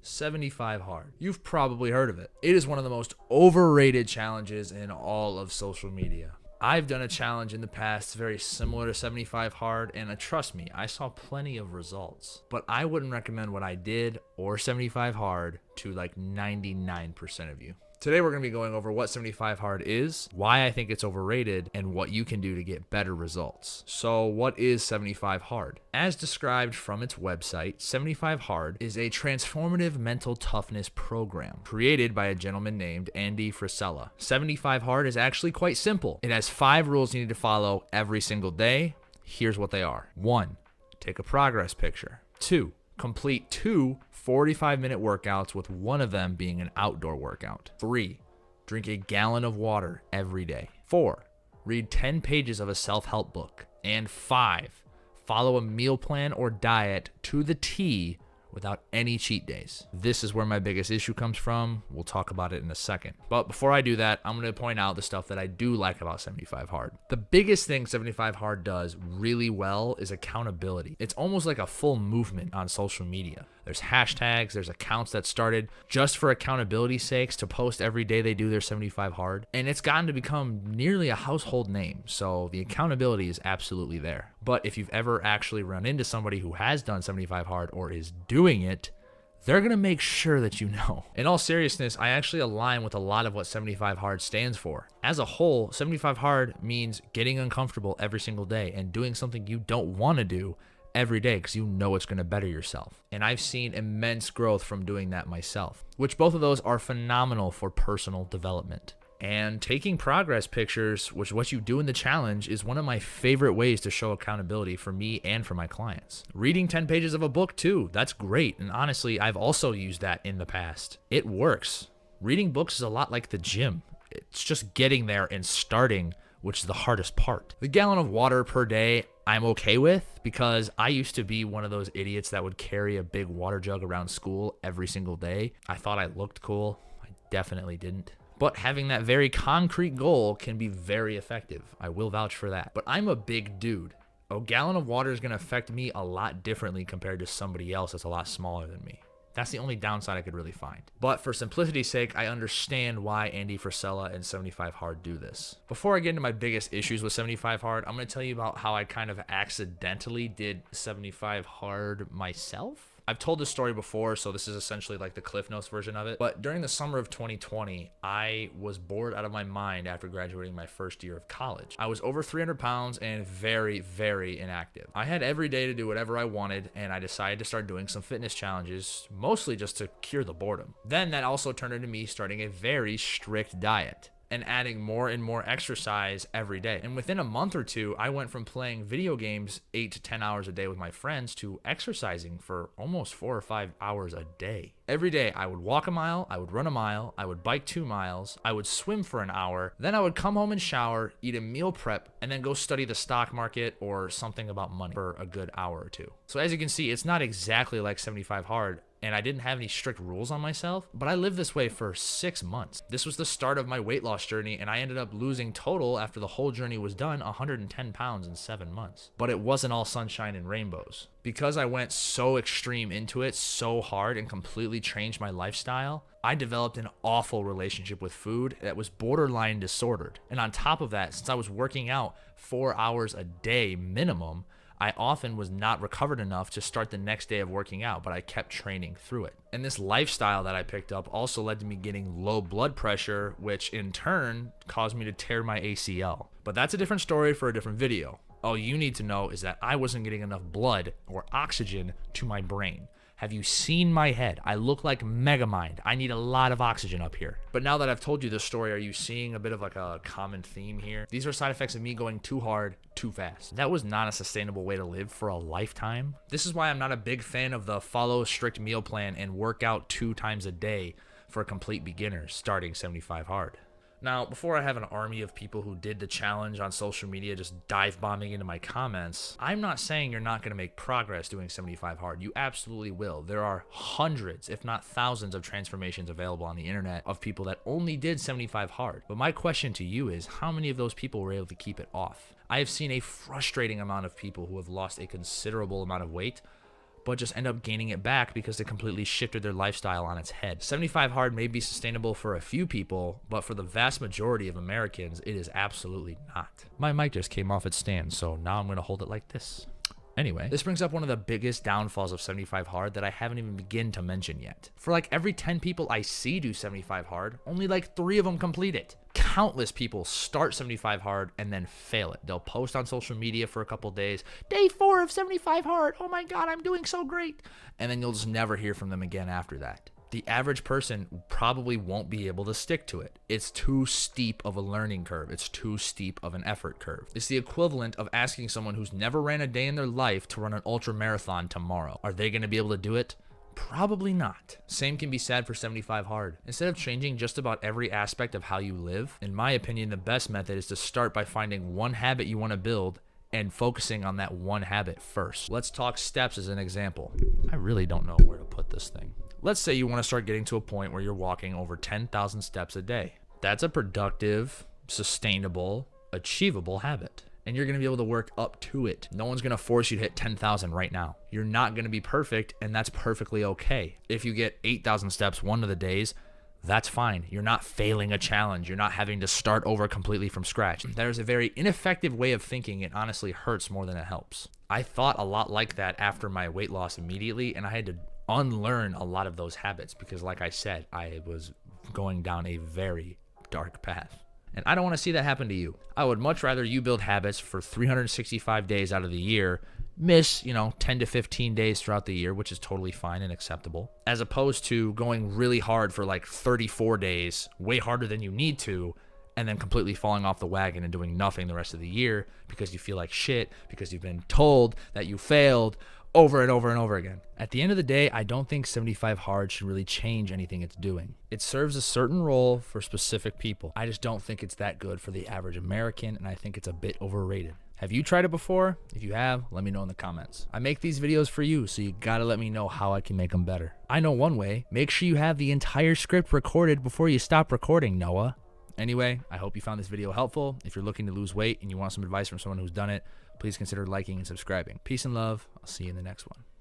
75 Hard. You've probably heard of it. It is one of the most overrated challenges in all of social media. I've done a challenge in the past very similar to 75 Hard, and trust me, I saw plenty of results. But I wouldn't recommend what I did or 75 Hard to like 99% of you. Today we're going to be going over what 75 Hard is, why I think it's overrated, and what you can do to get better results. So what is 75 Hard? As described from its website, 75 Hard is a transformative mental toughness program created by a gentleman named Andy Frisella. 75 Hard is actually quite simple. It has 5 rules you need to follow every single day. Here's what they are. 1. Take a progress picture. 2. Complete 2 45-minute workouts, with one of them being an outdoor workout. 3. Drink a gallon of water every day. 4. Read 10 pages of a self-help book. And 5. Follow a meal plan or diet to the T without any cheat days. This is where my biggest issue comes from. We'll talk about it in a second. But before I do that, I'm going to point out the stuff that I do like about 75 Hard. The biggest thing 75 Hard does really well is accountability. It's almost like a full movement on social media. There's hashtags, there's accounts that started just for accountability sakes to post every day they do their 75 Hard. And it's gotten to become nearly a household name. So the accountability is absolutely there. But if you've ever actually run into somebody who has done 75 Hard or is doing it, they're going to make sure that you know. In all seriousness, I actually align with a lot of what 75 Hard stands for. As a whole, 75 Hard means getting uncomfortable every single day and doing something you don't want to do every day because you know it's going to better yourself. And I've seen immense growth from doing that myself, which both of those are phenomenal for personal development. And taking progress pictures, which is what you do in the challenge, is one of my favorite ways to show accountability for me and for my clients. Reading 10 pages of a book too, that's great. And honestly, I've also used that in the past. It works. Reading books is a lot like the gym. It's just getting there and starting, which is the hardest part. The gallon of water per day, I'm okay with, because I used to be one of those idiots that would carry a big water jug around school every single day. I thought I looked cool. I definitely didn't. But having that very concrete goal can be very effective. I will vouch for that. But I'm a big dude. A gallon of water is going to affect me a lot differently compared to somebody else that's a lot smaller than me. That's the only downside I could really find. But for simplicity's sake, I understand why Andy Frisella and 75 Hard do this. Before I get into my biggest issues with 75 Hard, I'm going to tell you about how I kind of accidentally did 75 Hard myself. I've told this story before, so this is essentially like the Cliff Notes version of it. But during the summer of 2020, I was bored out of my mind after graduating my first year of college. I was over 300 pounds and very, very inactive. I had every day to do whatever I wanted, and I decided to start doing some fitness challenges, mostly just to cure the boredom. Then that also turned into me starting a very strict diet and adding more and more exercise every day. And within a month or two, I went from playing video games 8 to 10 hours a day with my friends to exercising for almost 4 or 5 hours a day. Every day, I would walk a mile, I would run a mile, I would bike 2 miles, I would swim for an hour, then I would come home and shower, eat a meal prep, and then go study the stock market or something about money for a good hour or two. So as you can see, it's not exactly like 75 Hard, and I didn't have any strict rules on myself, but I lived this way for 6 months. This was the start of my weight loss journey, and I ended up losing total, after the whole journey was done, 110 pounds in 7 months. But it wasn't all sunshine and rainbows. Because I went so extreme into it, so hard, and completely changed my lifestyle, I developed an awful relationship with food that was borderline disordered. And on top of that, since I was working out 4 hours a day minimum, I often was not recovered enough to start the next day of working out, but I kept training through it. And this lifestyle that I picked up also led to me getting low blood pressure, which in turn caused me to tear my ACL. But that's a different story for a different video. All you need to know is that I wasn't getting enough blood or oxygen to my brain. Have you seen my head? I look like Megamind. I need a lot of oxygen up here. But now that I've told you this story, are you seeing a bit of like a common theme here? These are side effects of me going too hard, too fast. That was not a sustainable way to live for a lifetime. This is why I'm not a big fan of the follow a strict meal plan and work out 2 times a day for complete beginners starting 75 Hard. Now, before I have an army of people who did the challenge on social media just dive bombing into my comments, I'm not saying you're not going to make progress doing 75 Hard. You absolutely will. There are hundreds, if not thousands, of transformations available on the internet of people that only did 75 Hard. But my question to you is, how many of those people were able to keep it off? I have seen a frustrating amount of people who have lost a considerable amount of weight, but just end up gaining it back because they completely shifted their lifestyle on its head. 75 hard may be sustainable for a few people, but for the vast majority of Americans, it is absolutely not. My mic just came off its stand, so now I'm going to hold it like this. Anyway, this brings up one of the biggest downfalls of 75 hard that I haven't even begun to mention yet. For like every 10 people I see do 75 hard, only like 3 of them complete it. Countless people start 75 hard and then fail it. They'll post on social media for a couple days, day 4 of 75 hard, oh my god, I'm doing so great. And then you'll just never hear from them again after that. The average person probably won't be able to stick to it. It's too steep of a learning curve. It's too steep of an effort curve. It's the equivalent of asking someone who's never ran a day in their life to run an ultra marathon tomorrow. Are they going to be able to do it? Probably not. Same can be said for 75 hard. Instead of changing just about every aspect of how you live, in my opinion, the best method is to start by finding one habit you want to build and focusing on that one habit first. Let's talk steps as an example. I really don't know where to put this thing. Let's say you want to start getting to a point where you're walking over 10,000 steps a day. That's a productive, sustainable, achievable habit. And you're going to be able to work up to it. No one's going to force you to hit 10,000 right now. You're not going to be perfect, and that's perfectly okay. If you get 8,000 steps one of the days, that's fine. You're not failing a challenge. You're not having to start over completely from scratch. There's a very ineffective way of thinking. It honestly hurts more than it helps. I thought a lot like that after my weight loss immediately, and I had to unlearn a lot of those habits because, like I said, I was going down a very dark path. And I don't want to see that happen to you. I would much rather you build habits for 365 days out of the year, miss, 10 to 15 days throughout the year, which is totally fine and acceptable, as opposed to going really hard for like 34 days, way harder than you need to, and then completely falling off the wagon and doing nothing the rest of the year because you feel like shit, because you've been told that you failed over and over and over again. At the end of the day, I don't think 75 hard should really change anything it's doing. It serves a certain role for specific people. I just don't think it's that good for the average American, and I think it's a bit overrated. Have you tried it before? If you have, let me know in the comments. I make these videos for you, so you gotta let me know how I can make them better. I know one way. Make sure you have the entire script recorded before you stop recording, Noah. Anyway, I hope you found this video helpful. If you're looking to lose weight and you want some advice from someone who's done it, please consider liking and subscribing. Peace and love. I'll see you in the next one.